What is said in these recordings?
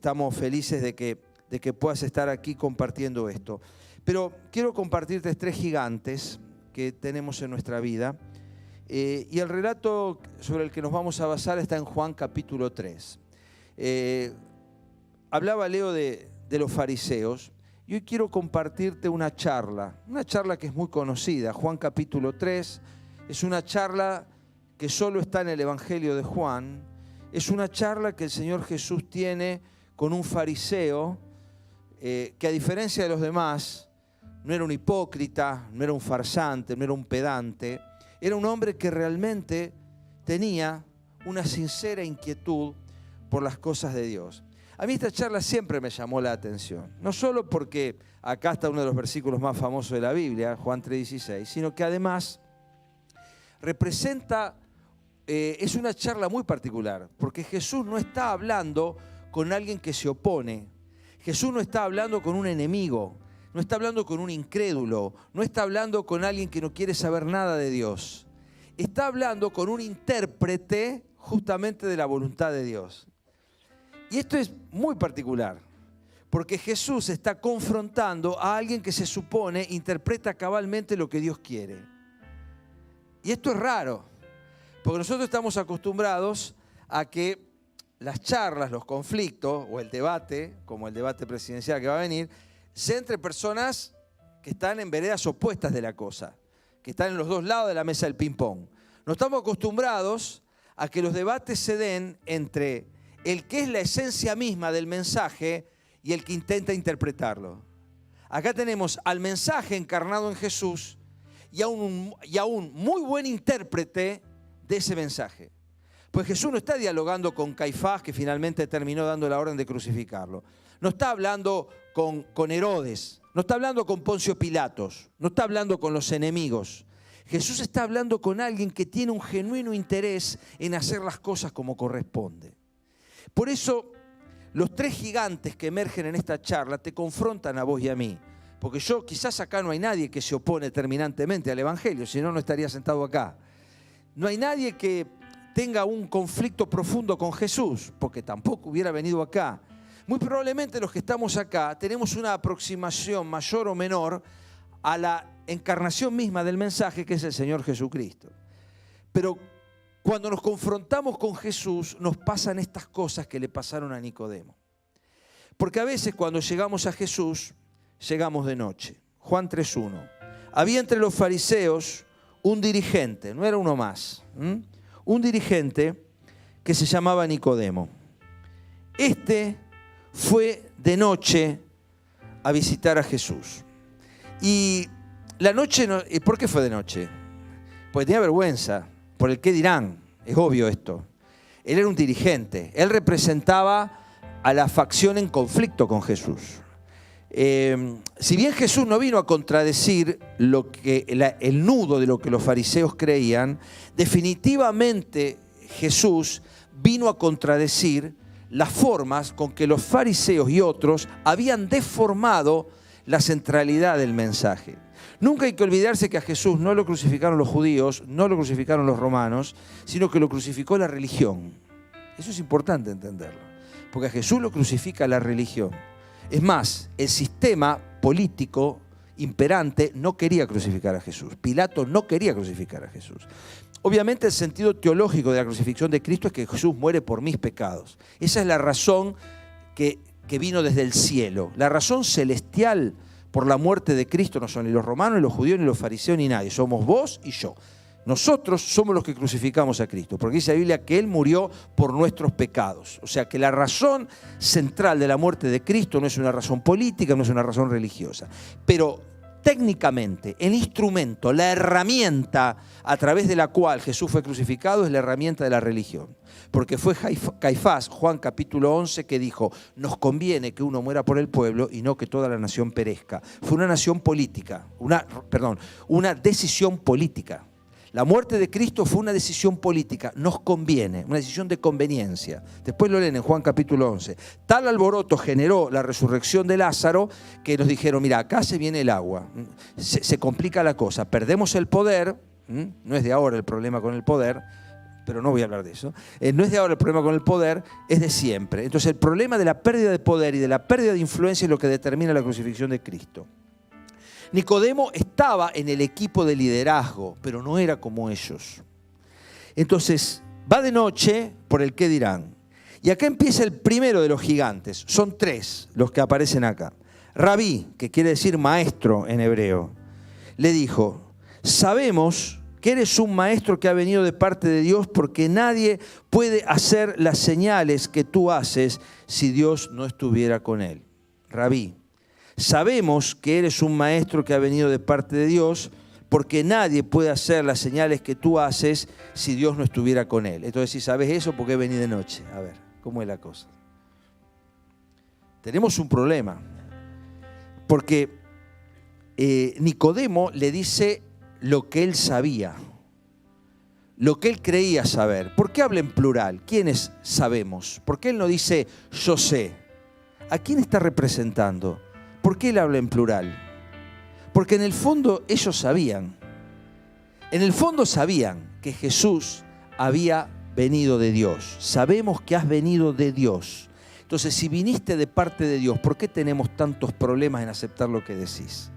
Estamos felices de que puedas estar aquí compartiendo esto. Pero quiero compartirte 3 gigantes que tenemos en nuestra vida. Y el relato sobre el que nos vamos a basar está en Juan capítulo 3. Hablaba Leo de los fariseos. Y hoy quiero compartirte una charla que es muy conocida. Juan capítulo 3 es una charla que solo está en el Evangelio de Juan. Es una charla que el Señor Jesús tiene con un fariseo que, a diferencia de los demás, no era un hipócrita, no era un farsante, no era un pedante. Era un hombre que realmente tenía una sincera inquietud por las cosas de Dios. A mí esta charla siempre me llamó la atención, no solo porque acá está uno de los versículos más famosos de la Biblia, Juan 3:16, sino que además representa, es una charla muy particular, porque Jesús no está hablando con alguien que se opone. Jesús no está hablando con un enemigo, no está hablando con un incrédulo, no está hablando con alguien que no quiere saber nada de Dios. Está hablando con un intérprete justamente de la voluntad de Dios. Y esto es muy particular, porque Jesús está confrontando a alguien que se supone interpreta cabalmente lo que Dios quiere. Y esto es raro, porque nosotros estamos acostumbrados a que las charlas, los conflictos o el debate, como el debate presidencial que va a venir, sea entre personas que están en veredas opuestas de la cosa, que están en los dos lados de la mesa del ping-pong. No estamos acostumbrados a que los debates se den entre el que es la esencia misma del mensaje y el que intenta interpretarlo. Acá tenemos al mensaje encarnado en Jesús y a un muy buen intérprete de ese mensaje. Pues Jesús no está dialogando con Caifás, que finalmente terminó dando la orden de crucificarlo. No está hablando con Herodes, no está hablando con Poncio Pilatos, no está hablando con los enemigos. Jesús está hablando con alguien que tiene un genuino interés en hacer las cosas como corresponde. Por eso, los 3 gigantes que emergen en esta charla te confrontan a vos y a mí. Porque quizás acá no hay nadie que se opone terminantemente al Evangelio, si no, no estaría sentado acá. No hay nadie que tenga un conflicto profundo con Jesús, porque tampoco hubiera venido acá. Muy probablemente los que estamos acá tenemos una aproximación mayor o menor a la encarnación misma del mensaje, que es el Señor Jesucristo. Pero cuando nos confrontamos con Jesús, nos pasan estas cosas que le pasaron a Nicodemo. Porque a veces cuando llegamos a Jesús, llegamos de noche. Juan 3:1. Había entre los fariseos un dirigente, no era uno más, un dirigente que se llamaba Nicodemo. Este fue de noche a visitar a Jesús. Y la noche, ¿por qué fue de noche? Porque tenía vergüenza por el qué dirán, es obvio esto. Él era un dirigente, él representaba a la facción en conflicto con Jesús. Si bien Jesús no vino a contradecir el nudo de lo que los fariseos creían, definitivamente Jesús vino a contradecir las formas con que los fariseos y otros habían deformado la centralidad del mensaje. Nunca hay que olvidarse que a Jesús no lo crucificaron los judíos, no lo crucificaron los romanos, sino que lo crucificó la religión. Eso es importante entenderlo, porque a Jesús lo crucifica la religión. Es más, el sistema político imperante no quería crucificar a Jesús. Pilato no quería crucificar a Jesús. Obviamente el sentido teológico de la crucifixión de Cristo es que Jesús muere por mis pecados. Esa es la razón que vino desde el cielo. La razón celestial por la muerte de Cristo no son ni los romanos, ni los judíos, ni los fariseos, ni nadie. Somos vos y yo. Nosotros somos los que crucificamos a Cristo, porque dice la Biblia que Él murió por nuestros pecados. O sea que la razón central de la muerte de Cristo no es una razón política, no es una razón religiosa. Pero técnicamente, el instrumento, la herramienta a través de la cual Jesús fue crucificado es la herramienta de la religión. Porque fue Caifás, Juan capítulo 11, que dijo: nos conviene que uno muera por el pueblo y no que toda la nación perezca. Fue una nación política, una decisión política. La muerte de Cristo fue una decisión política, nos conviene, una decisión de conveniencia. Después lo leen en Juan capítulo 11. Tal alboroto generó la resurrección de Lázaro que nos dijeron: mira, acá se viene el agua, se complica la cosa, perdemos el poder, no es de ahora el problema con el poder, pero no voy a hablar de eso. No es de ahora el problema con el poder, es de siempre. Entonces el problema de la pérdida de poder y de la pérdida de influencia es lo que determina la crucifixión de Cristo. Nicodemo estaba en el equipo de liderazgo, pero no era como ellos. Entonces va de noche por el qué dirán. Y acá empieza el primero de los gigantes. Son 3 los que aparecen acá. Rabí, que quiere decir maestro en hebreo, le dijo: sabemos que eres un maestro que ha venido de parte de Dios, porque nadie puede hacer las señales que tú haces si Dios no estuviera con él. Rabí, sabemos que eres un maestro que ha venido de parte de Dios, porque nadie puede hacer las señales que tú haces si Dios no estuviera con él. Entonces, si sabes eso, ¿por qué venís de noche? A ver, ¿cómo es la cosa? Tenemos un problema, porque Nicodemo le dice lo que él sabía, lo que él creía saber. ¿Por qué habla en plural? ¿Quiénes sabemos? ¿Por qué él no dice yo sé? ¿A quién está representando? ¿Por qué él habla en plural? Porque en el fondo ellos sabían. En el fondo sabían que Jesús había venido de Dios. Sabemos que has venido de Dios. Entonces, si viniste de parte de Dios, ¿por qué tenemos tantos problemas en aceptar lo que decís?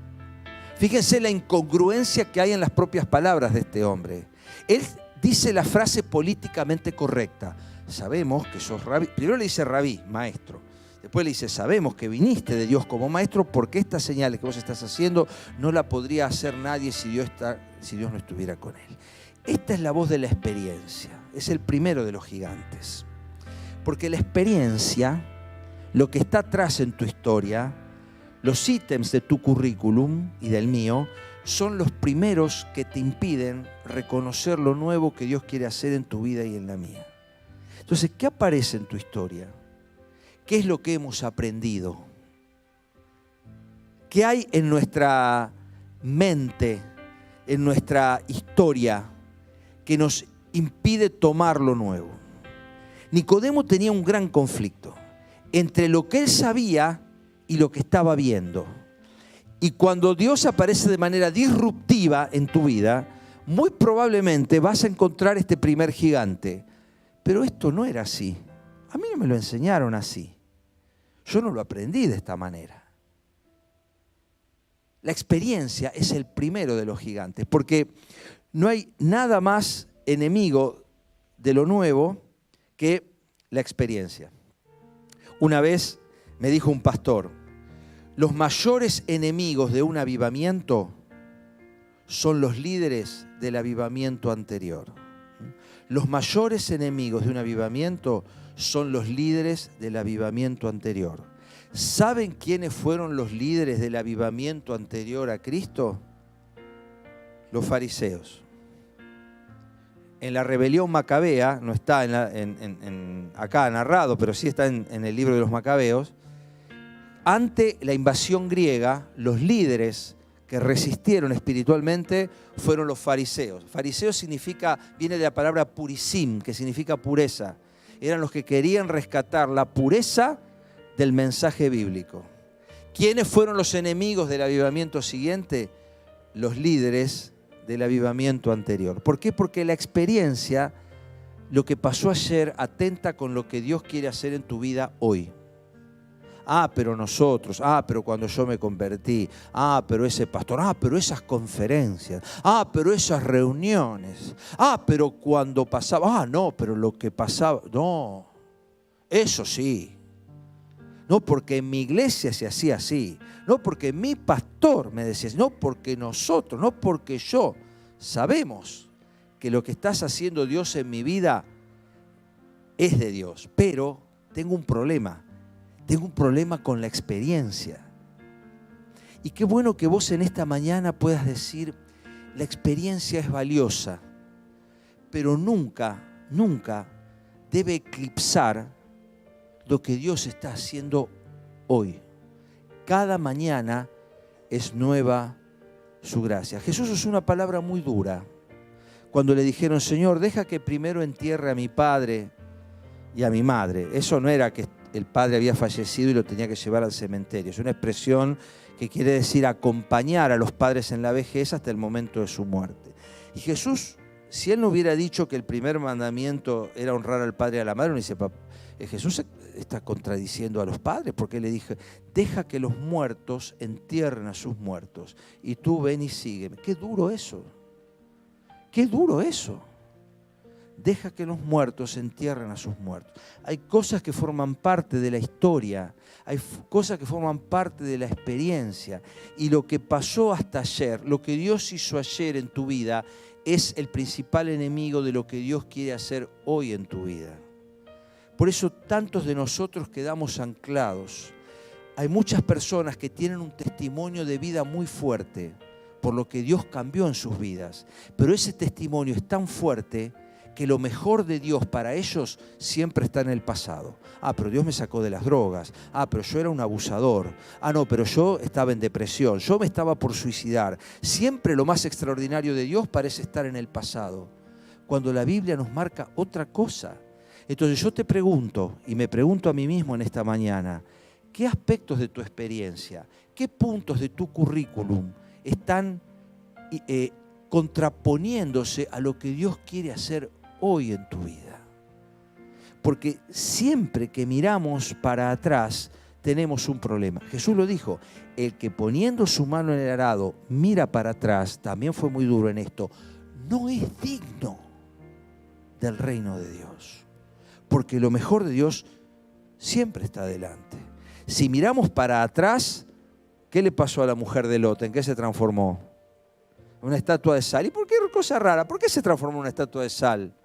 Fíjense la incongruencia que hay en las propias palabras de este hombre. Él dice la frase políticamente correcta. Sabemos que sos rabí. Primero le dice rabí, maestro. Después le dice, sabemos que viniste de Dios como maestro, porque estas señales que vos estás haciendo no la podría hacer nadie si Dios no estuviera con él. Esta es la voz de la experiencia. Es el primero de los gigantes. Porque la experiencia, lo que está atrás en tu historia, los ítems de tu currículum y del mío, son los primeros que te impiden reconocer lo nuevo que Dios quiere hacer en tu vida y en la mía. Entonces, ¿qué aparece en tu historia? ¿Qué es lo que hemos aprendido? ¿Qué hay en nuestra mente, en nuestra historia, que nos impide tomar lo nuevo? Nicodemo tenía un gran conflicto entre lo que él sabía y lo que estaba viendo. Y cuando Dios aparece de manera disruptiva en tu vida, muy probablemente vas a encontrar este primer gigante. Pero esto no era así. A mí no me lo enseñaron así. Yo no lo aprendí de esta manera. La experiencia es el primero de los gigantes, porque no hay nada más enemigo de lo nuevo que la experiencia. Una vez me dijo un pastor, los mayores enemigos de un avivamiento son los líderes del avivamiento anterior. Los mayores enemigos de un avivamiento son los líderes del avivamiento anterior. ¿Saben quiénes fueron los líderes del avivamiento anterior a Cristo? Los fariseos. En la rebelión macabea, no está acá narrado, pero sí está en el libro de los macabeos. Ante la invasión griega, los líderes que resistieron espiritualmente fueron los fariseos. Fariseo viene de la palabra purisim, que significa pureza. Eran los que querían rescatar la pureza del mensaje bíblico. ¿Quiénes fueron los enemigos del avivamiento siguiente? Los líderes del avivamiento anterior. ¿Por qué? Porque la experiencia, lo que pasó ayer, atenta con lo que Dios quiere hacer en tu vida hoy. Pero nosotros, pero cuando yo me convertí, pero ese pastor, pero esas conferencias, pero esas reuniones, pero cuando pasaba, no, pero lo que pasaba, no, eso sí. No porque en mi iglesia se hacía así, no porque mi pastor me decía así, no porque nosotros, no porque yo. Sabemos que lo que estás haciendo Dios en mi vida es de Dios, pero tengo un problema. Tengo un problema con la experiencia. Y qué bueno que vos en esta mañana puedas decir, la experiencia es valiosa, pero nunca, nunca debe eclipsar lo que Dios está haciendo hoy. Cada mañana es nueva su gracia. Jesús usó una palabra muy dura. Cuando le dijeron, Señor, deja que primero entierre a mi padre y a mi madre. Eso no era que el padre había fallecido y lo tenía que llevar al cementerio. Es una expresión que quiere decir acompañar a los padres en la vejez hasta el momento de su muerte. Y Jesús Si él no hubiera dicho que el primer mandamiento era honrar al padre y a la madre, uno dice, Jesús está contradiciendo a los padres, porque le dije, deja que los muertos entierren a sus muertos y tú ven y sígueme. Qué duro eso. Qué duro eso. Deja que los muertos entierren a sus muertos. Hay cosas que forman parte de la historia, hay cosas que forman parte de la experiencia. Y lo que pasó hasta ayer, lo que Dios hizo ayer en tu vida, es el principal enemigo de lo que Dios quiere hacer hoy en tu vida. Por eso tantos de nosotros quedamos anclados. Hay muchas personas que tienen un testimonio de vida muy fuerte por lo que Dios cambió en sus vidas. Pero ese testimonio es tan fuerte que lo mejor de Dios para ellos siempre está en el pasado. Pero Dios me sacó de las drogas. Pero yo era un abusador. No, pero yo estaba en depresión. Yo me estaba por suicidar. Siempre lo más extraordinario de Dios parece estar en el pasado, cuando la Biblia nos marca otra cosa. Entonces yo te pregunto, y me pregunto a mí mismo en esta mañana, ¿qué aspectos de tu experiencia, qué puntos de tu currículum están contraponiéndose a lo que Dios quiere hacer hoy en tu vida? Porque siempre que miramos para atrás tenemos un problema. Jesús lo dijo, el que poniendo su mano en el arado mira para atrás, también fue muy duro en esto, no es digno del reino de Dios. Porque lo mejor de Dios siempre está adelante. Si miramos para atrás, ¿qué le pasó a la mujer de Lot? ¿En qué se transformó? Una estatua de sal. ¿Y por qué cosa rara? ¿Por qué se transformó en una estatua de sal?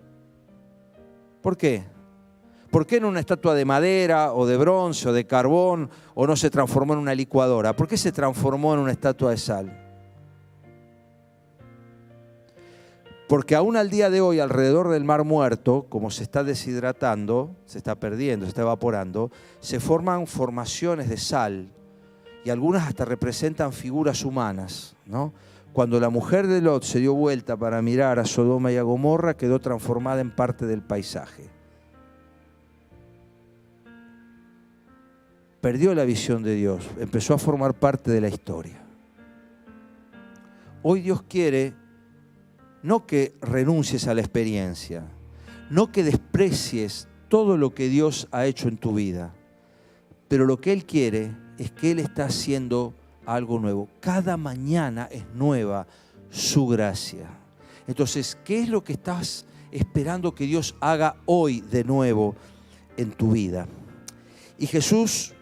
¿Por qué? ¿Por qué en una estatua de madera o de bronce o de carbón o no se transformó en una licuadora? ¿Por qué se transformó en una estatua de sal? Porque aún al día de hoy, alrededor del Mar Muerto, como se está deshidratando, se está perdiendo, se está evaporando, se forman formaciones de sal y algunas hasta representan figuras humanas, ¿no? Cuando la mujer de Lot se dio vuelta para mirar a Sodoma y a Gomorra, quedó transformada en parte del paisaje. Perdió la visión de Dios, empezó a formar parte de la historia. Hoy Dios quiere no que renuncies a la experiencia, no que desprecies todo lo que Dios ha hecho en tu vida, pero lo que Él quiere es que Él está haciendo algo nuevo. Cada mañana es nueva su gracia. Entonces, ¿qué es lo que estás esperando que Dios haga hoy de nuevo en tu vida? Y Jesús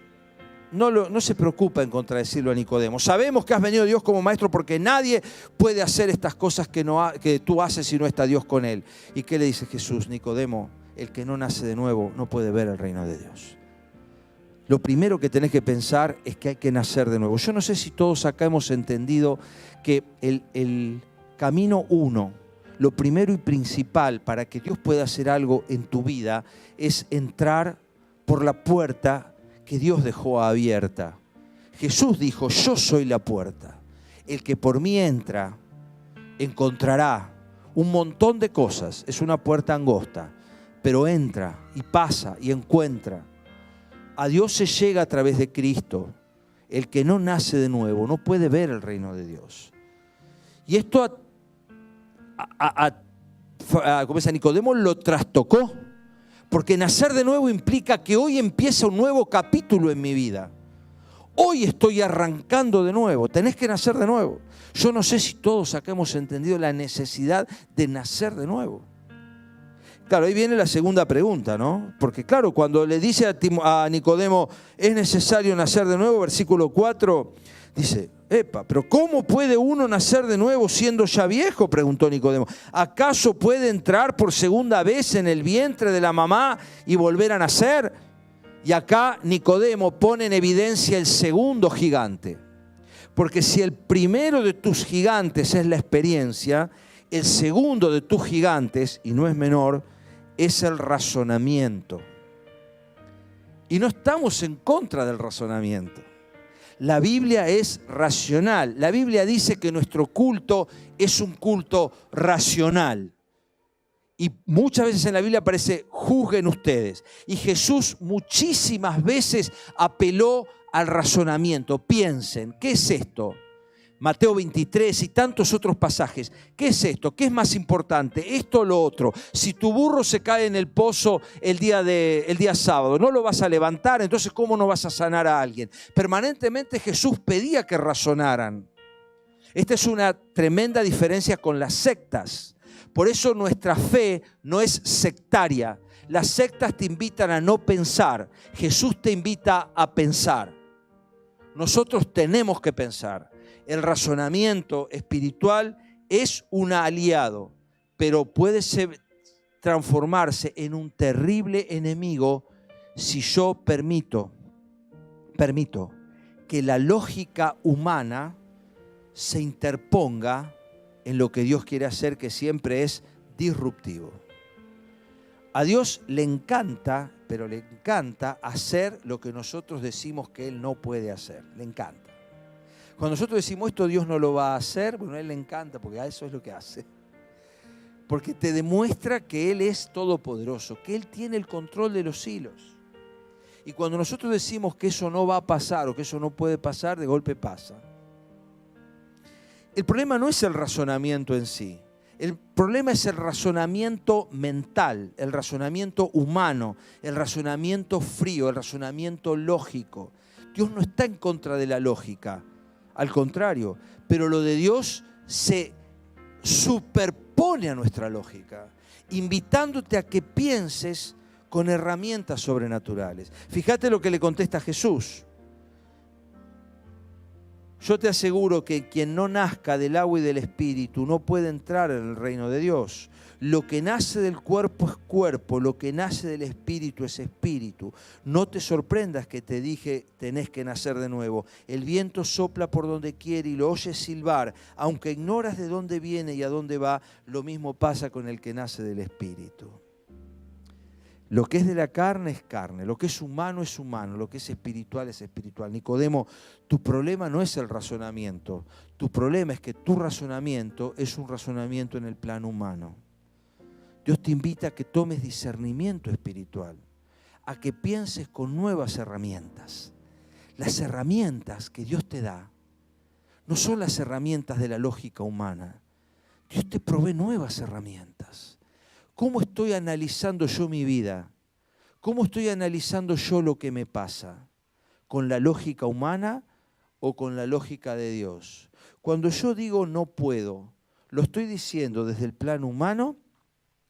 no se preocupa en contradecirlo a Nicodemo. Sabemos que has venido Dios como maestro porque nadie puede hacer estas cosas que tú haces si no está Dios con él. ¿Y qué le dice Jesús? Nicodemo, el que no nace de nuevo no puede ver el reino de Dios. Lo primero que tenés que pensar es que hay que nacer de nuevo. Yo no sé si todos acá hemos entendido que el camino uno, lo primero y principal para que Dios pueda hacer algo en tu vida es entrar por la puerta que Dios dejó abierta. Jesús dijo, yo soy la puerta. El que por mí entra encontrará un montón de cosas. Es una puerta angosta, pero entra y pasa y encuentra. A Dios se llega a través de Cristo. El que no nace de nuevo no puede ver el reino de Dios. Y esto como es a Nicodemo lo trastocó. Porque nacer de nuevo implica que hoy empieza un nuevo capítulo en mi vida. Hoy estoy arrancando de nuevo. Tenés que nacer de nuevo. Yo no sé si todos acá hemos entendido la necesidad de nacer de nuevo. Claro, ahí viene la segunda pregunta, ¿no? Porque claro, cuando le dice a Nicodemo, es necesario nacer de nuevo, versículo 4, dice, pero ¿cómo puede uno nacer de nuevo siendo ya viejo? Preguntó Nicodemo. ¿Acaso puede entrar por segunda vez en el vientre de la mamá y volver a nacer? Y acá Nicodemo pone en evidencia el segundo gigante. Porque si el primero de tus gigantes es la experiencia, el segundo de tus gigantes, y no es menor, es el razonamiento. Y no estamos en contra del razonamiento. La Biblia es racional. La Biblia dice que nuestro culto es un culto racional. Y muchas veces en la Biblia aparece, juzguen ustedes. Y Jesús muchísimas veces apeló al razonamiento. Piensen, ¿qué es esto? Mateo 23 y tantos otros pasajes. ¿Qué es esto? ¿Qué es más importante? Esto o lo otro. Si tu burro se cae en el pozo el día sábado, no lo vas a levantar, entonces ¿cómo no vas a sanar a alguien? Permanentemente Jesús pedía que razonaran. Esta es una tremenda diferencia con las sectas. Por eso nuestra fe no es sectaria. Las sectas te invitan a no pensar. Jesús te invita a pensar. Nosotros tenemos que pensar. El razonamiento espiritual es un aliado, pero puede transformarse en un terrible enemigo si yo permito que la lógica humana se interponga en lo que Dios quiere hacer, que siempre es disruptivo. A Dios le encanta, pero le encanta hacer lo que nosotros decimos que Él no puede hacer. Le encanta. Cuando nosotros decimos esto Dios no lo va a hacer, bueno, a Él le encanta porque a eso es lo que hace. Porque te demuestra que Él es todopoderoso, que Él tiene el control de los hilos. Y cuando nosotros decimos que eso no va a pasar o que eso no puede pasar, de golpe pasa. El problema no es el razonamiento en sí. El problema es el razonamiento mental, el razonamiento humano, el razonamiento frío, el razonamiento lógico. Dios no está en contra de la lógica. Al contrario, pero lo de Dios se superpone a nuestra lógica, invitándote a que pienses con herramientas sobrenaturales. Fíjate lo que le contesta Jesús. Yo te aseguro que quien no nazca del agua y del Espíritu no puede entrar en el reino de Dios. Lo que nace del cuerpo es cuerpo, lo que nace del Espíritu es espíritu. No te sorprendas que te dije, tenés que nacer de nuevo. El viento sopla por donde quiere y lo oyes silbar. Aunque ignoras de dónde viene y a dónde va, lo mismo pasa con el que nace del Espíritu. Lo que es de la carne es carne, lo que es humano, lo que es espiritual es espiritual. Nicodemo, tu problema no es el razonamiento, tu problema es que tu razonamiento es un razonamiento en el plano humano. Dios te invita a que tomes discernimiento espiritual, a que pienses con nuevas herramientas. Las herramientas que Dios te da no son las herramientas de la lógica humana. Dios te provee nuevas herramientas. ¿Cómo estoy analizando yo mi vida? ¿Cómo estoy analizando yo lo que me pasa? ¿Con la lógica humana o con la lógica de Dios? Cuando yo digo no puedo, ¿lo estoy diciendo desde el plano humano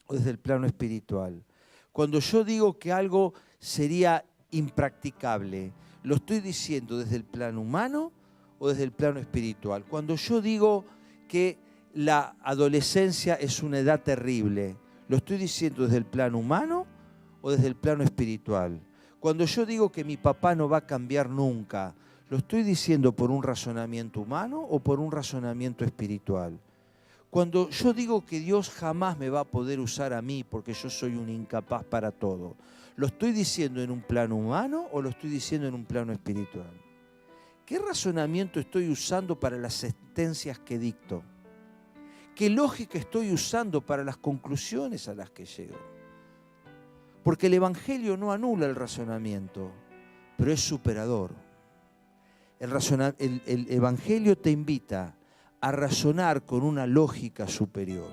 o desde el plano espiritual? Cuando yo digo que algo sería impracticable, ¿lo estoy diciendo desde el plano humano o desde el plano espiritual? Cuando yo digo que la adolescencia es una edad terrible, ¿lo estoy diciendo desde el plano humano o desde el plano espiritual? Cuando yo digo que mi papá no va a cambiar nunca, ¿lo estoy diciendo por un razonamiento humano o por un razonamiento espiritual? Cuando yo digo que Dios jamás me va a poder usar a mí porque yo soy un incapaz para todo, ¿lo estoy diciendo en un plano humano o lo estoy diciendo en un plano espiritual? ¿Qué razonamiento estoy usando para las sentencias que dicto? ¿Qué lógica estoy usando para las conclusiones a las que llego? Porque el Evangelio no anula el razonamiento, pero es superador. El Evangelio te invita a razonar con una lógica superior.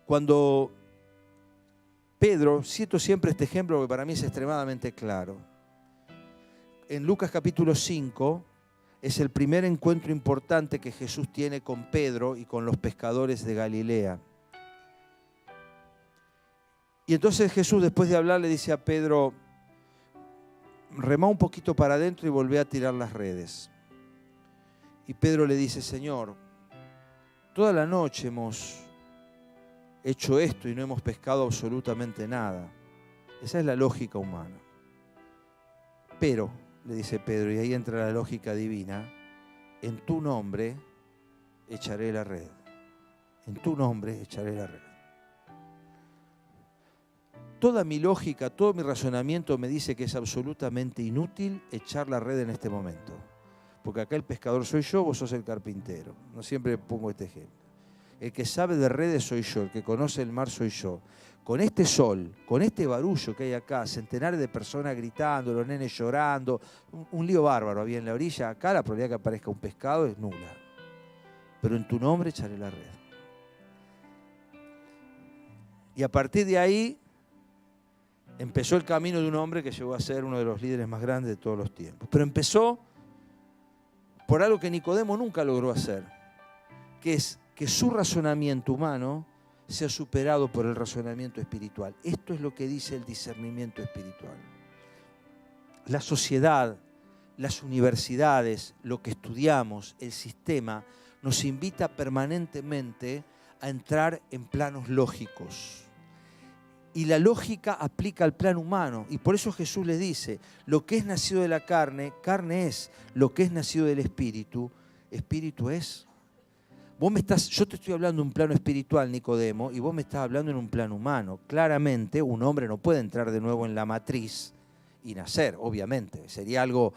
Cuando Pedro, cito siempre este ejemplo que para mí es extremadamente claro. En Lucas capítulo 5, es el primer encuentro importante que Jesús tiene con Pedro y con los pescadores de Galilea. Y entonces Jesús, después de hablar, le dice a Pedro, remá un poquito para adentro y volvé a tirar las redes. Y Pedro le dice, Señor, toda la noche hemos hecho esto y no hemos pescado absolutamente nada. Esa es la lógica humana. Pero, le dice Pedro, y ahí entra la lógica divina, en tu nombre echaré la red. En tu nombre echaré la red. Toda mi lógica, todo mi razonamiento me dice que es absolutamente inútil echar la red en este momento. Porque acá el pescador soy yo, vos sos el carpintero. No siempre pongo este ejemplo. El que sabe de redes soy yo, el que conoce el mar soy yo. Con este sol, con este barullo que hay acá, centenares de personas gritando, los nenes llorando, un lío bárbaro había en la orilla. Acá la probabilidad que aparezca un pescado es nula. Pero en tu nombre echaré la red. Y a partir de ahí empezó el camino de un hombre que llegó a ser uno de los líderes más grandes de todos los tiempos. Pero empezó por algo que Nicodemo nunca logró hacer, que es que su razonamiento humano sea superado por el razonamiento espiritual. Esto es lo que dice el discernimiento espiritual. La sociedad, las universidades, lo que estudiamos, el sistema, nos invita permanentemente a entrar en planos lógicos. Y la lógica aplica al plano humano. Y por eso Jesús les dice, lo que es nacido de la carne, carne es. Lo que es nacido del espíritu, espíritu es. Yo te estoy hablando en un plano espiritual, Nicodemo, y vos me estás hablando en un plano humano. Claramente, un hombre no puede entrar de nuevo en la matriz y nacer, obviamente. Sería algo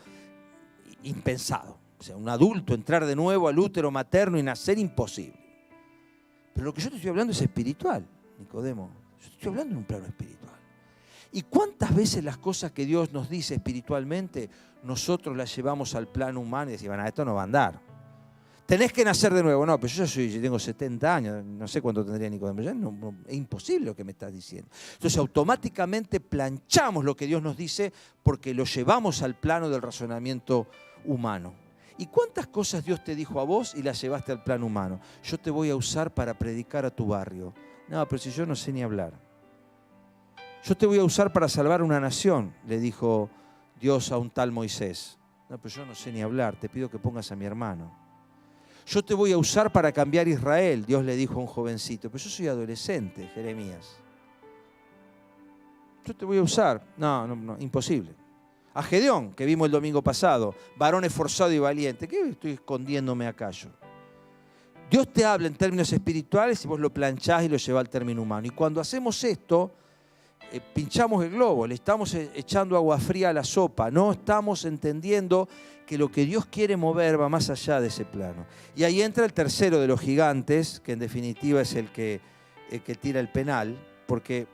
impensado. O sea, un adulto entrar de nuevo al útero materno y nacer, imposible. Pero lo que yo te estoy hablando es espiritual, Nicodemo. Yo te estoy hablando en un plano espiritual. ¿Y cuántas veces las cosas que Dios nos dice espiritualmente, nosotros las llevamos al plano humano y decimos, esto no va a andar? Tenés que nacer de nuevo. No, pero yo tengo 70 años, no sé cuánto tendría Nicodemo. Es imposible lo que me estás diciendo. Entonces automáticamente planchamos lo que Dios nos dice porque lo llevamos al plano del razonamiento humano. ¿Y cuántas cosas Dios te dijo a vos y las llevaste al plano humano? Yo te voy a usar para predicar a tu barrio. No, pero si yo no sé ni hablar. Yo te voy a usar para salvar una nación, le dijo Dios a un tal Moisés. No, pero yo no sé ni hablar, te pido que pongas a mi hermano. Yo te voy a usar para cambiar Israel, Dios le dijo a un jovencito. Pero yo soy adolescente, Jeremías. Yo te voy a usar. No, imposible. A Gedeón, que vimos el domingo pasado, varón esforzado y valiente. ¿Qué estoy escondiéndome acá yo? Dios te habla en términos espirituales y vos lo planchás y lo llevás al término humano. Y cuando hacemos esto, pinchamos el globo, le estamos echando agua fría a la sopa. No estamos entendiendo que lo que Dios quiere mover va más allá de ese plano. Y ahí entra el tercero de los gigantes, que en definitiva es el que tira el penal, porque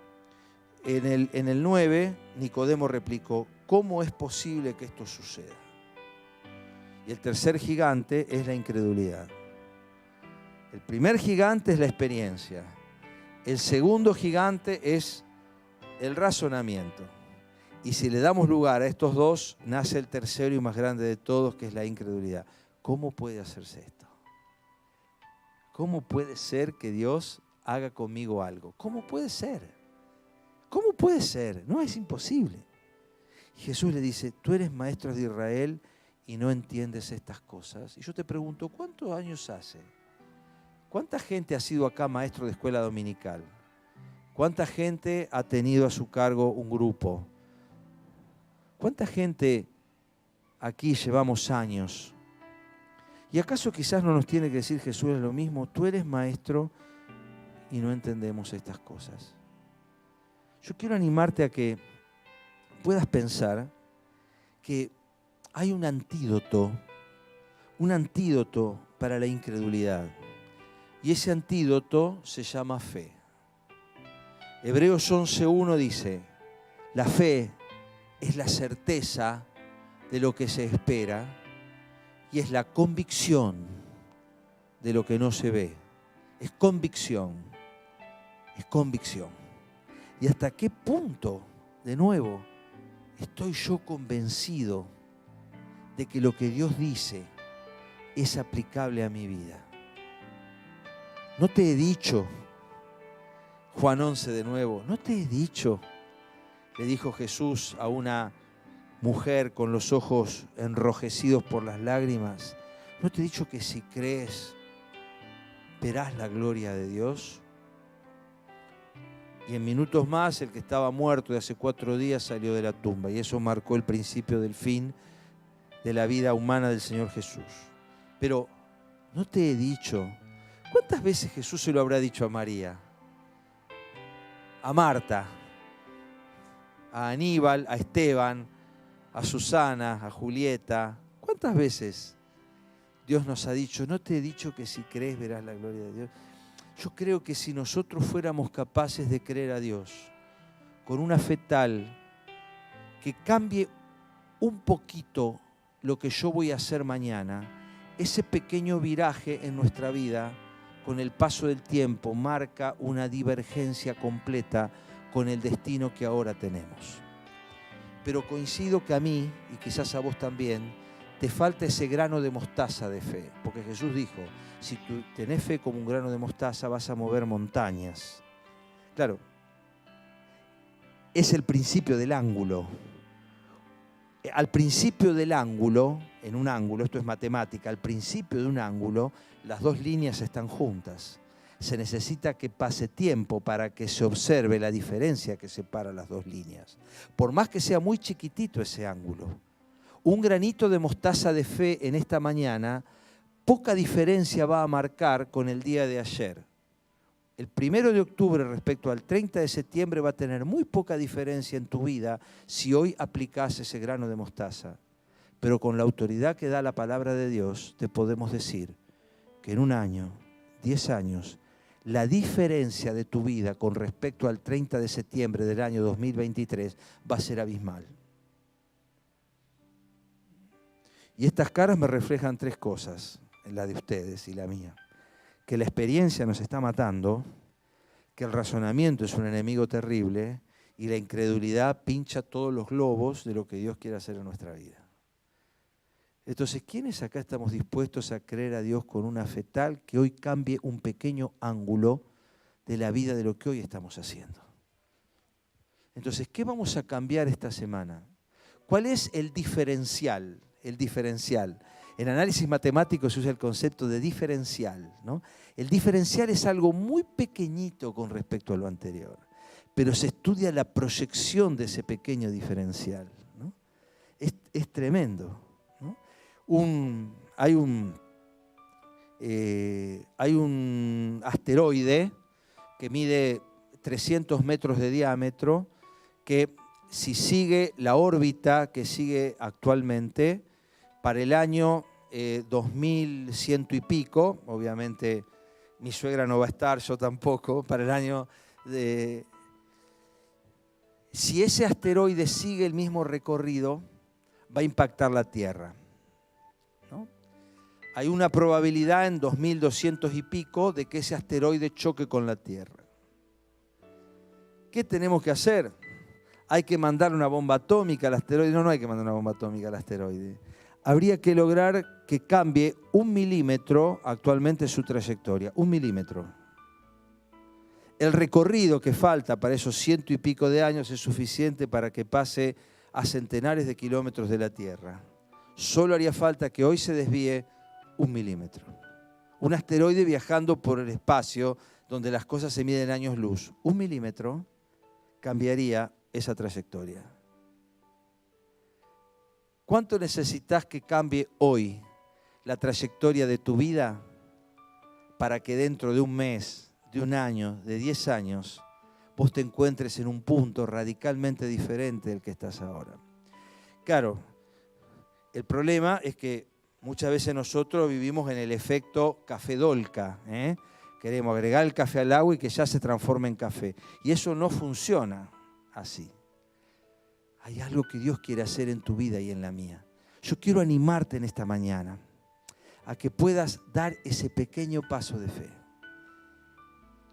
en el 9 Nicodemo replicó, ¿cómo es posible que esto suceda? Y el tercer gigante es la incredulidad. El primer gigante es la experiencia. El segundo gigante es el razonamiento. Y si le damos lugar a estos dos, nace el tercero y más grande de todos, que es la incredulidad. ¿Cómo puede hacerse esto? ¿Cómo puede ser que Dios haga conmigo algo? ¿Cómo puede ser? ¿Cómo puede ser? No, es imposible. Y Jesús le dice, tú eres maestro de Israel y no entiendes estas cosas. Y yo te pregunto, ¿cuántos años hace? ¿Cuánta gente ha sido acá maestro de escuela dominical? ¿Cuánta gente ha tenido a su cargo un grupo? ¿Cuánta gente aquí llevamos años? ¿Y acaso quizás no nos tiene que decir Jesús lo mismo? Tú eres maestro y no entendemos estas cosas. Yo quiero animarte a que puedas pensar que hay un antídoto para la incredulidad. Y ese antídoto se llama fe. Hebreos 11:1 dice, la fe es la certeza de lo que se espera y es la convicción de lo que no se ve. Es convicción, es convicción. ¿Y hasta qué punto, de nuevo, estoy yo convencido de que lo que Dios dice es aplicable a mi vida? No te he dicho, Juan 11 de nuevo, no te he dicho, le dijo Jesús a una mujer con los ojos enrojecidos por las lágrimas, no te he dicho que si crees verás la gloria de Dios. Y en minutos más el que estaba muerto de hace 4 días salió de la tumba y eso marcó el principio del fin de la vida humana del Señor Jesús. Pero no te he dicho, ¿cuántas veces Jesús se lo habrá dicho a María? A Marta, a Aníbal, a Esteban, a Susana, a Julieta. ¿Cuántas veces Dios nos ha dicho, no te he dicho que si crees verás la gloria de Dios? Yo creo que si nosotros fuéramos capaces de creer a Dios con una fe tal que cambie un poquito lo que yo voy a hacer mañana, ese pequeño viraje en nuestra vida, con el paso del tiempo, marca una divergencia completa con el destino que ahora tenemos. Pero coincido que a mí, y quizás a vos también, te falta ese grano de mostaza de fe. Porque Jesús dijo, si tú tenés fe como un grano de mostaza, vas a mover montañas. Claro, es el principio del ángulo. Al principio del ángulo, en un ángulo, esto es matemática, al principio de un ángulo, las dos líneas están juntas. Se necesita que pase tiempo para que se observe la diferencia que separa las dos líneas. Por más que sea muy chiquitito ese ángulo. Un granito de mostaza de fe en esta mañana, poca diferencia va a marcar con el día de ayer. El 1 de octubre respecto al 30 de septiembre va a tener muy poca diferencia en tu vida si hoy aplicás ese grano de mostaza. Pero con la autoridad que da la palabra de Dios, te podemos decir que en un año, 10 años, la diferencia de tu vida con respecto al 30 de septiembre del año 2023 va a ser abismal. Y estas caras me reflejan tres cosas, la de ustedes y la mía. Que la experiencia nos está matando, que el razonamiento es un enemigo terrible y la incredulidad pincha todos los globos de lo que Dios quiere hacer en nuestra vida. Entonces, ¿quiénes acá estamos dispuestos a creer a Dios con una fe tal que hoy cambie un pequeño ángulo de la vida de lo que hoy estamos haciendo? Entonces, ¿qué vamos a cambiar esta semana? ¿Cuál es el diferencial? El diferencial. En análisis matemático se usa el concepto de diferencial, ¿no? El diferencial es algo muy pequeñito con respecto a lo anterior, pero se estudia la proyección de ese pequeño diferencial, ¿no? Es tremendo, ¿no? Hay un asteroide que mide 300 metros de diámetro, que si sigue la órbita que sigue actualmente, para el año 2100 y pico, obviamente mi suegra no va a estar, yo tampoco, para el año de... Si ese asteroide sigue el mismo recorrido, va a impactar la Tierra, ¿no? Hay una probabilidad en 2200 y pico de que ese asteroide choque con la Tierra. ¿Qué tenemos que hacer? ¿Hay que mandar una bomba atómica al asteroide? No, no hay que mandar una bomba atómica al asteroide. Habría que lograr que cambie 1 milímetro actualmente su trayectoria. 1 milímetro. El recorrido que falta para esos 100 y pico de años es suficiente para que pase a centenares de kilómetros de la Tierra. Solo haría falta que hoy se desvíe 1 milímetro. Un asteroide viajando por el espacio donde las cosas se miden en años luz. 1 milímetro cambiaría esa trayectoria. ¿Cuánto necesitas que cambie hoy la trayectoria de tu vida para que dentro de un mes, de un año, de 10 años, vos te encuentres en un punto radicalmente diferente del que estás ahora? Claro, el problema es que muchas veces nosotros vivimos en el efecto café dolca, ¿eh? Queremos agregar el café al agua y que ya se transforme en café. Y eso no funciona así. Hay algo que Dios quiere hacer en tu vida y en la mía. Yo quiero animarte en esta mañana a que puedas dar ese pequeño paso de fe.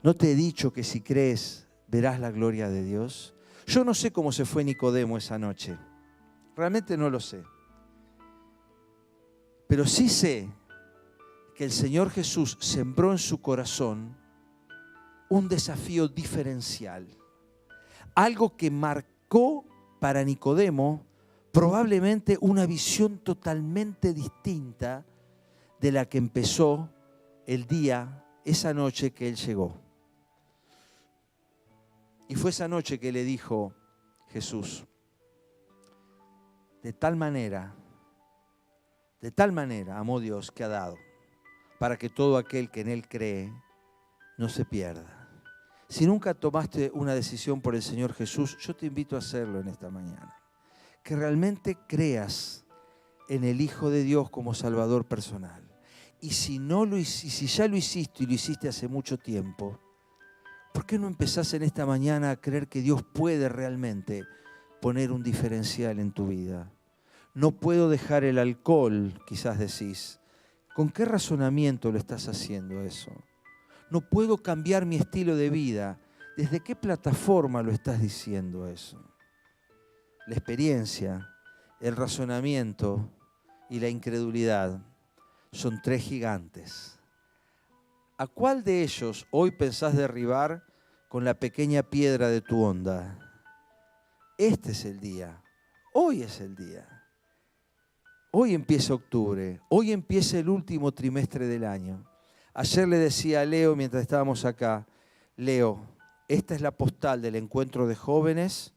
¿No te he dicho que si crees verás la gloria de Dios? Yo no sé cómo se fue Nicodemo esa noche. Realmente no lo sé. Pero sí sé que el Señor Jesús sembró en su corazón un desafío diferencial. Algo que marcó para Nicodemo probablemente una visión totalmente distinta de la que empezó el día, esa noche que él llegó. Y fue esa noche que le dijo Jesús, de tal manera amó Dios que ha dado, para que todo aquel que en Él cree no se pierda. Si nunca tomaste una decisión por el Señor Jesús, yo te invito a hacerlo en esta mañana. Que realmente creas en el Hijo de Dios como Salvador personal. Y si ya lo hiciste y lo hiciste hace mucho tiempo, ¿por qué no empezás en esta mañana a creer que Dios puede realmente poner un diferencial en tu vida? No puedo dejar el alcohol, quizás decís. ¿Con qué razonamiento lo estás haciendo eso? No puedo cambiar mi estilo de vida. ¿Desde qué plataforma lo estás diciendo eso? La experiencia, el razonamiento y la incredulidad son tres gigantes. ¿A cuál de ellos hoy pensás derribar con la pequeña piedra de tu onda? Este es el día. Hoy es el día. Hoy empieza octubre. Hoy empieza el último trimestre del año. Ayer le decía a Leo mientras estábamos acá, Leo, esta es la postal del encuentro de jóvenes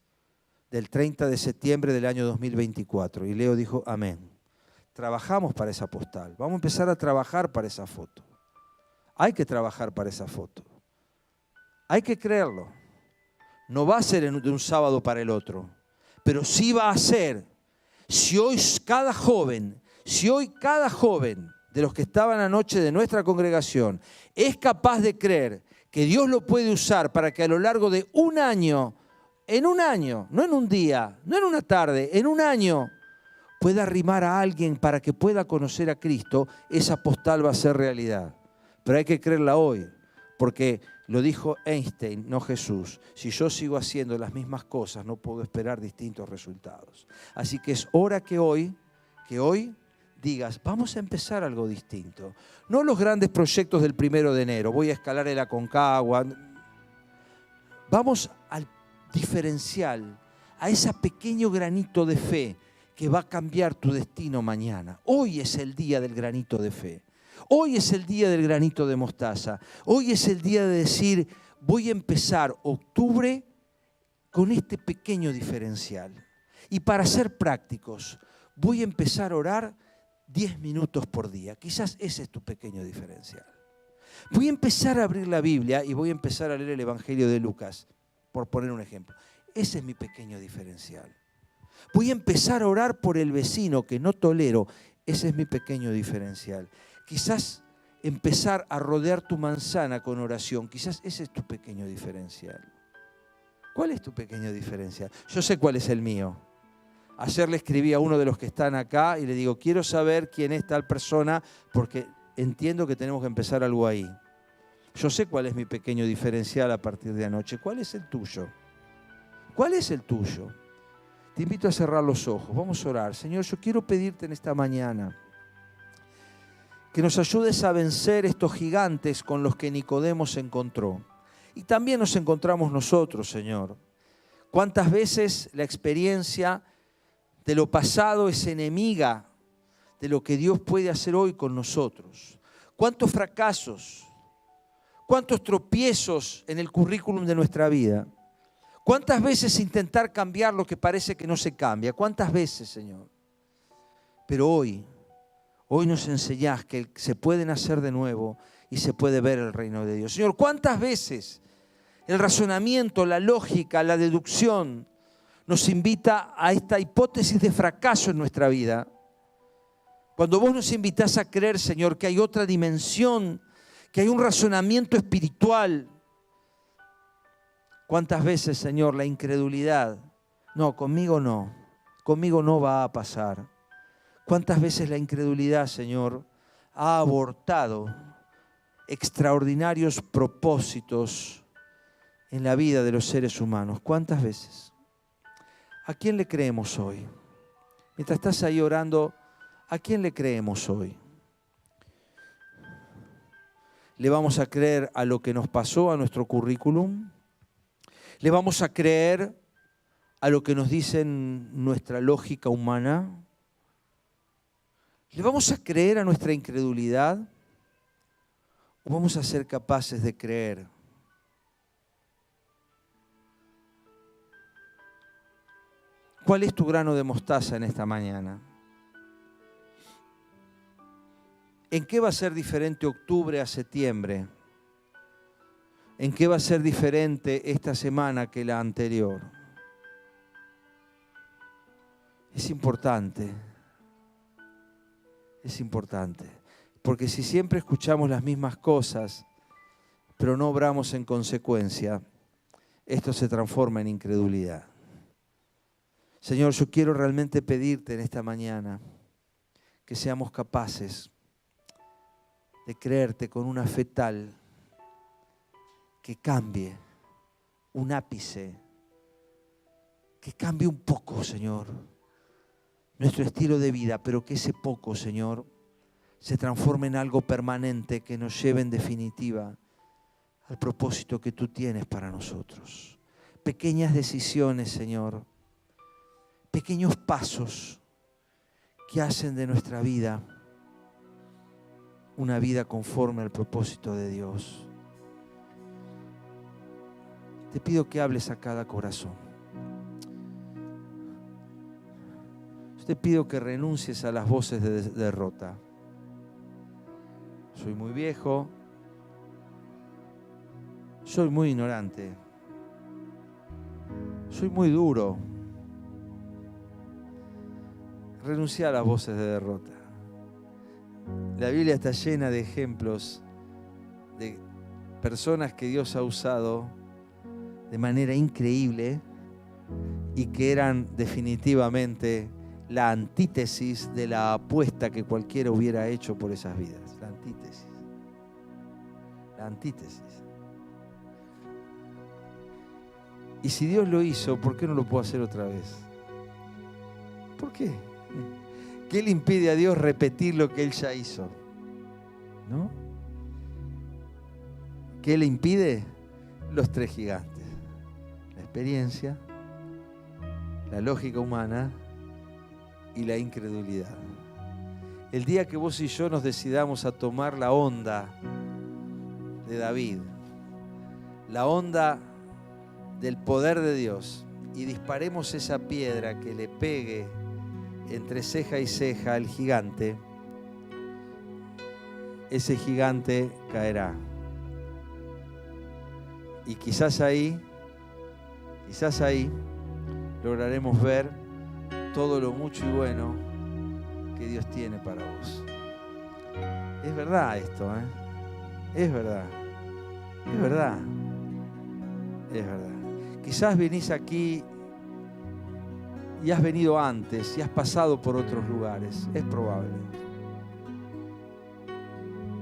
del 30 de septiembre del año 2024. Y Leo dijo, amén. Trabajamos para esa postal. Vamos a empezar a trabajar para esa foto. Hay que trabajar para esa foto. Hay que creerlo. No va a ser de un sábado para el otro, pero sí va a ser. Si hoy cada joven de los que estaban anoche de nuestra congregación es capaz de creer que Dios lo puede usar para que a lo largo de un año, en un año, no en un día, no en una tarde, en un año, pueda arrimar a alguien para que pueda conocer a Cristo, esa postal va a ser realidad. Pero hay que creerla hoy, porque lo dijo Einstein, no Jesús. Si yo sigo haciendo las mismas cosas, no puedo esperar distintos resultados. Así que es hora que hoy digas, vamos a empezar algo distinto. No los grandes proyectos del 1 de enero, voy a escalar el Aconcagua. Vamos al diferencial, a ese pequeño granito de fe que va a cambiar tu destino mañana. Hoy es el día del granito de fe. Hoy es el día del granito de mostaza. Hoy es el día de decir, voy a empezar octubre con este pequeño diferencial. Y para ser prácticos, voy a empezar a orar 10 minutos por día. Quizás ese es tu pequeño diferencial. Voy a empezar a abrir la Biblia y voy a empezar a leer el Evangelio de Lucas, por poner un ejemplo. Ese es mi pequeño diferencial. Voy a empezar a orar por el vecino que no tolero. Ese es mi pequeño diferencial. Quizás empezar a rodear tu manzana con oración. Quizás ese es tu pequeño diferencial. ¿Cuál es tu pequeño diferencial? Yo sé cuál es el mío. Ayer le escribí a uno de los que están acá y le digo, quiero saber quién es tal persona porque entiendo que tenemos que empezar algo ahí. Yo sé cuál es mi pequeño diferencial a partir de anoche. ¿Cuál es el tuyo? ¿Cuál es el tuyo? Te invito a cerrar los ojos. Vamos a orar. Señor, yo quiero pedirte en esta mañana que nos ayudes a vencer estos gigantes con los que Nicodemo se encontró. Y también nos encontramos nosotros, Señor. ¿Cuántas veces la experiencia de lo pasado es enemiga de lo que Dios puede hacer hoy con nosotros? ¿Cuántos fracasos? ¿Cuántos tropiezos en el currículum de nuestra vida? ¿Cuántas veces intentar cambiar lo que parece que no se cambia? ¿Cuántas veces, Señor? Pero hoy nos enseñás que se puede nacer de nuevo y se puede ver el reino de Dios. Señor, ¿cuántas veces el razonamiento, la lógica, la deducción nos invita a esta hipótesis de fracaso en nuestra vida? Cuando vos nos invitás a creer, Señor, que hay otra dimensión, que hay un razonamiento espiritual. ¿Cuántas veces, Señor, la incredulidad? No, conmigo no va a pasar. ¿Cuántas veces la incredulidad, Señor, ha abortado extraordinarios propósitos en la vida de los seres humanos? ¿Cuántas veces? ¿A quién le creemos hoy? Mientras estás ahí orando, ¿a quién le creemos hoy? ¿Le vamos a creer a lo que nos pasó, a nuestro currículum? ¿Le vamos a creer a lo que nos dice nuestra lógica humana? ¿Le vamos a creer a nuestra incredulidad? ¿O vamos a ser capaces de creer? ¿Cuál es tu grano de mostaza en esta mañana? ¿En qué va a ser diferente octubre a septiembre? ¿En qué va a ser diferente esta semana que la anterior? Es importante. Porque si siempre escuchamos las mismas cosas, pero no obramos en consecuencia, esto se transforma en incredulidad. Señor, yo quiero realmente pedirte en esta mañana que seamos capaces de creerte con una fe tal que cambie un ápice, que cambie un poco, Señor, nuestro estilo de vida, pero que ese poco, Señor, se transforme en algo permanente que nos lleve en definitiva al propósito que tú tienes para nosotros. Pequeñas decisiones, Señor, pequeños pasos que hacen de nuestra vida una vida conforme al propósito de Dios. Te pido que hables a cada corazón. Te pido que renuncies a las voces de derrota. Soy muy viejo, soy muy ignorante, soy muy duro. Renuncia a las voces de derrota. La Biblia está llena de ejemplos de personas que Dios ha usado de manera increíble y que eran definitivamente la antítesis de la apuesta que cualquiera hubiera hecho por esas vidas. La antítesis. La antítesis. Y si Dios lo hizo, ¿por qué no lo puedo hacer otra vez? ¿Por qué? ¿Qué le impide a Dios repetir lo que Él ya hizo? ¿No? ¿Qué le impide? Los 3 gigantes. La experiencia, la lógica humana y la incredulidad. El día que vos y yo nos decidamos a tomar la onda de David, la onda del poder de Dios, y disparemos esa piedra que le pegue entre ceja y ceja al gigante, ese gigante caerá. Y quizás ahí lograremos ver todo lo mucho y bueno que Dios tiene para vos. Es verdad esto, Es verdad. Es verdad. Es verdad. Quizás venís aquí y has venido antes y has pasado por otros lugares. Es probable.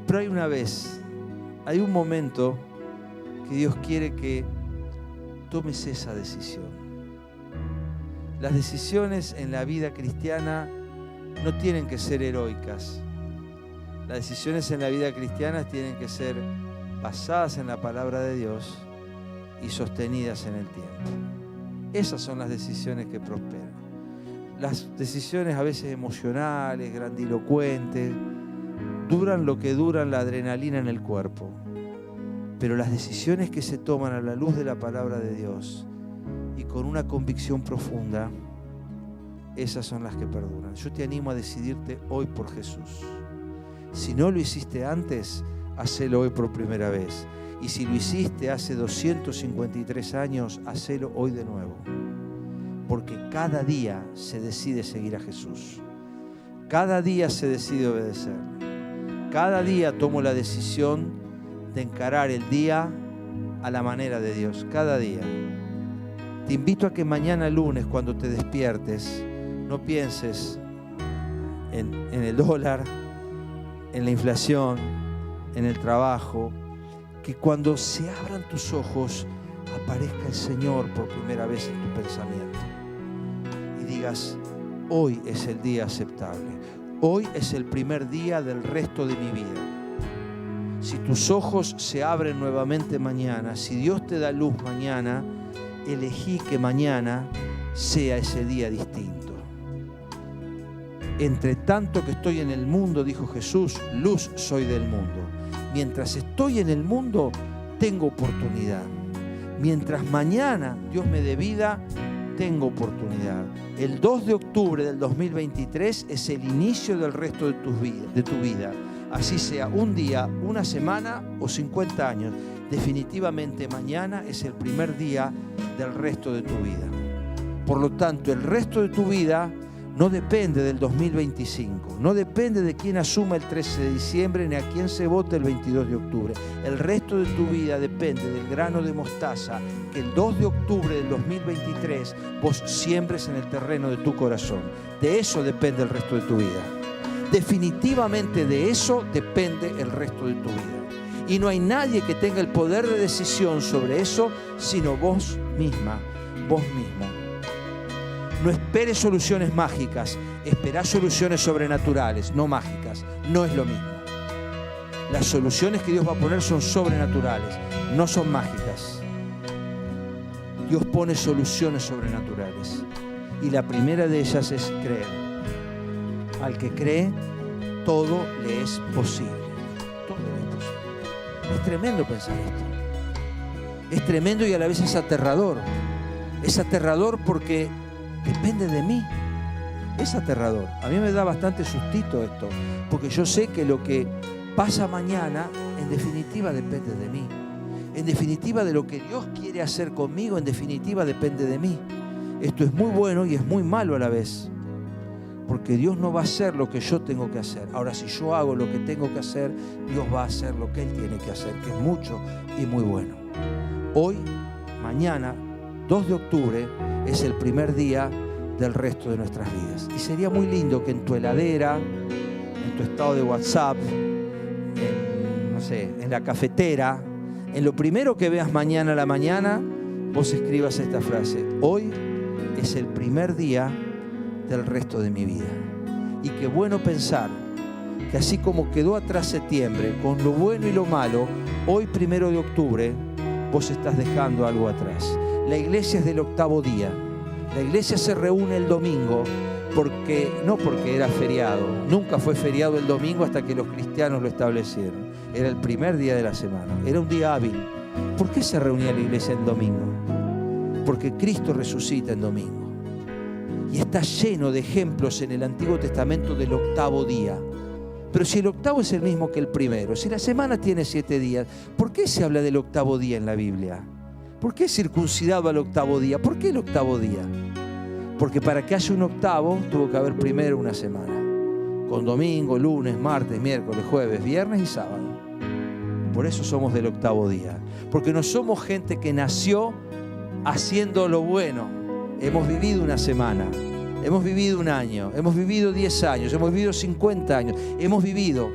Pero hay un momento que Dios quiere que tomes esa decisión. Las decisiones en la vida cristiana no tienen que ser heroicas. Las decisiones en la vida cristiana tienen que ser basadas en la palabra de Dios y sostenidas en el tiempo. Esas son las decisiones que prosperan. Las decisiones a veces emocionales, grandilocuentes, duran lo que duran la adrenalina en el cuerpo. Pero las decisiones que se toman a la luz de la palabra de Dios y con una convicción profunda, esas son las que perduran. Yo te animo a decidirte hoy por Jesús. Si no lo hiciste antes, hacelo hoy por primera vez. Y si lo hiciste hace 253 años, hacelo hoy de nuevo. Porque cada día se decide seguir a Jesús. Cada día se decide obedecer. Cada día tomo la decisión de encarar el día a la manera de Dios. Cada día. Te invito a que mañana lunes, cuando te despiertes, no pienses en el dólar, en la inflación, en el trabajo. Que cuando se abran tus ojos, aparezca el Señor por primera vez en tu pensamiento. Y digas, hoy es el día aceptable. Hoy es el primer día del resto de mi vida. Si tus ojos se abren nuevamente mañana, si Dios te da luz mañana, elegí que mañana sea ese día distinto. Entre tanto que estoy en el mundo, dijo Jesús, luz soy del mundo. Mientras estoy en el mundo, tengo oportunidad. Mientras mañana Dios me dé vida, tengo oportunidad. El 2 de octubre del 2023 es el inicio del resto de tu vida. Así sea un día, una semana o 50 años. Definitivamente mañana es el primer día del resto de tu vida. Por lo tanto, el resto de tu vida no depende del 2025, no depende de quién asuma el 13 de diciembre ni a quién se vote el 22 de octubre. El resto de tu vida depende del grano de mostaza que el 2 de octubre del 2023 vos siembres en el terreno de tu corazón. De eso depende el resto de tu vida. Definitivamente de eso depende el resto de tu vida. Y no hay nadie que tenga el poder de decisión sobre eso sino vos misma, vos mismo. No esperes soluciones mágicas, esperá soluciones sobrenaturales, no mágicas. No es lo mismo. Las soluciones que Dios va a poner son sobrenaturales, no son mágicas. Dios pone soluciones sobrenaturales. Y la primera de ellas es creer. Al que cree, todo le es posible. Todo le es posible. Es tremendo pensar esto. Es tremendo y a la vez es aterrador. Es aterrador porque depende de mí. Es aterrador. A mí me da bastante sustito esto, porque yo sé que lo que pasa mañana, en definitiva, depende de mí. En definitiva, de lo que Dios quiere hacer conmigo, en definitiva, depende de mí. Esto es muy bueno y es muy malo a la vez, porque Dios no va a hacer lo que yo tengo que hacer. Ahora, si yo hago lo que tengo que hacer, Dios va a hacer lo que Él tiene que hacer, que es mucho y muy bueno. Hoy, mañana, 2 de octubre, es el primer día del resto de nuestras vidas. Y sería muy lindo que en tu heladera, en tu estado de WhatsApp, en la cafetera, en lo primero que veas mañana a la mañana, vos escribas esta frase: hoy es el primer día del resto de mi vida. Y qué bueno pensar que así como quedó atrás septiembre, con lo bueno y lo malo, hoy 1 de octubre, vos estás dejando algo atrás. La iglesia es del 8º día. La iglesia se reúne el domingo no porque era feriado. Nunca fue feriado el domingo hasta que los cristianos lo establecieron. Era el primer día de la semana. Era un día hábil. ¿Por qué se reunía la iglesia el domingo? Porque Cristo resucita el domingo. Y está lleno de ejemplos en el Antiguo Testamento del 8º día. Pero si el 8º es el mismo que el primero, si la semana tiene 7 días, ¿por qué se habla del 8º día en la Biblia? ¿Por qué circuncidado al 8º día? ¿Por qué el 8º día? Porque para que haya un 8º tuvo que haber primero una semana, con domingo, lunes, martes, miércoles, jueves, viernes y sábado. Por eso somos del 8º día, porque no somos gente que nació haciendo lo bueno. Hemos vivido una semana, hemos vivido un año, hemos vivido 10 años, hemos vivido 50 años,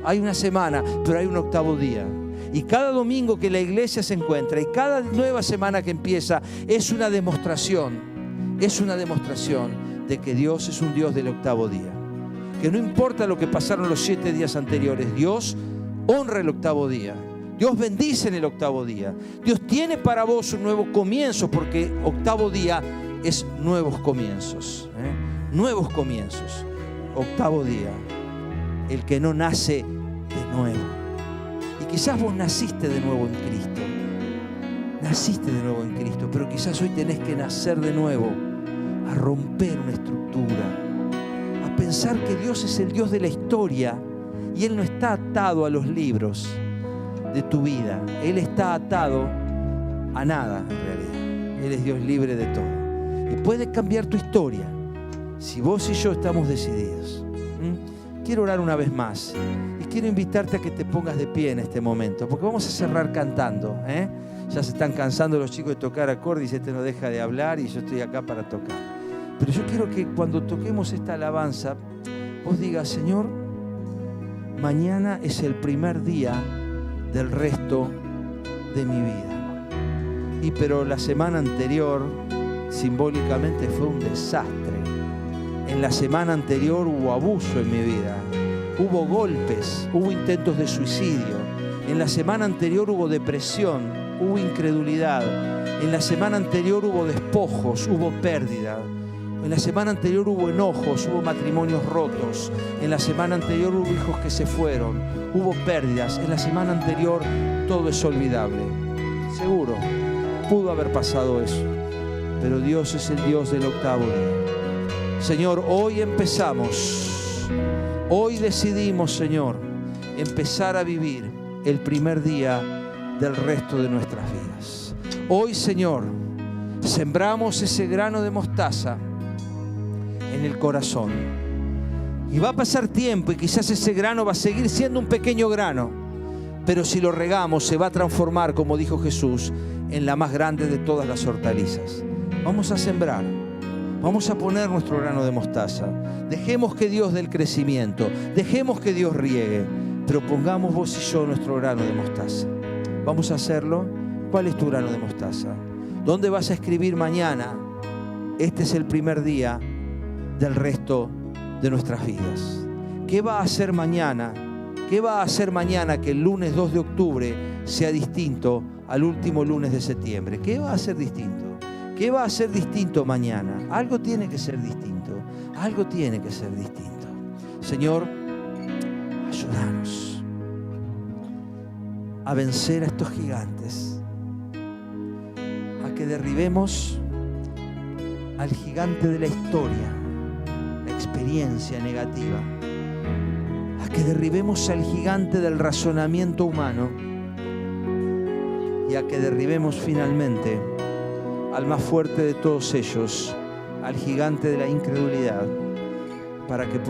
hay una semana, pero hay un 8º día. Y cada domingo que la iglesia se encuentra y cada nueva semana que empieza es una demostración de que Dios es un Dios del 8º día. Que no importa lo que pasaron los 7 días anteriores, Dios honra el 8º día. Dios bendice en el 8º día. Dios tiene para vos un nuevo comienzo, porque 8º día es nuevos comienzos. Nuevos comienzos. 8º día. El que no nace de nuevo. Y quizás vos naciste de nuevo en Cristo. Naciste de nuevo en Cristo, pero quizás hoy tenés que nacer de nuevo, a romper una estructura, a pensar que Dios es el Dios de la historia y Él no está atado a los libros de tu vida. Él está atado a nada en realidad. Él es Dios libre de todo. Y puede cambiar tu historia si vos y yo estamos decididos. Quiero orar una vez más y quiero invitarte a que te pongas de pie en este momento, porque vamos a cerrar cantando. Ya se están cansando los chicos de tocar acordes y este no deja de hablar y yo estoy acá para tocar. Pero yo quiero que cuando toquemos esta alabanza, vos digas: Señor, mañana es el primer día del resto de mi vida. Pero la semana anterior, simbólicamente, fue un desastre. En la semana anterior hubo abuso en mi vida, hubo golpes, hubo intentos de suicidio. En la semana anterior hubo depresión, hubo incredulidad. En la semana anterior hubo despojos, hubo pérdida. En la semana anterior hubo enojos, hubo matrimonios rotos. En la semana anterior hubo hijos que se fueron, hubo pérdidas. En la semana anterior todo es olvidable. Seguro, pudo haber pasado eso. Pero Dios es el Dios del 8º día. Señor, hoy empezamos. Hoy decidimos, Señor, empezar a vivir el primer día del resto de nuestras vidas. Hoy, Señor, sembramos ese grano de mostaza en en el corazón. Y va a pasar tiempo y quizás ese grano va a seguir siendo un pequeño grano, pero si lo regamos se va a transformar, como dijo Jesús, en la más grande de todas las hortalizas. Vamos a sembrar, vamos a poner nuestro grano de mostaza. Dejemos que Dios dé el crecimiento, dejemos que Dios riegue, pero pongamos vos y yo nuestro grano de mostaza. Vamos a hacerlo. ¿Cuál es tu grano de mostaza? ¿Dónde vas a escribir mañana? Este es el primer día del resto de nuestras vidas. ¿Qué va a hacer mañana? ¿Qué va a hacer mañana que el lunes 2 de octubre sea distinto al último lunes de septiembre? ¿Qué va a ser distinto? ¿Qué va a ser distinto mañana? Algo tiene que ser distinto. Algo tiene que ser distinto. Señor, ayúdanos a vencer a estos gigantes, a que derribemos al gigante de la historia, la experiencia negativa, a que derribemos al gigante del razonamiento humano y a que derribemos finalmente al más fuerte de todos ellos, al gigante de la incredulidad, para que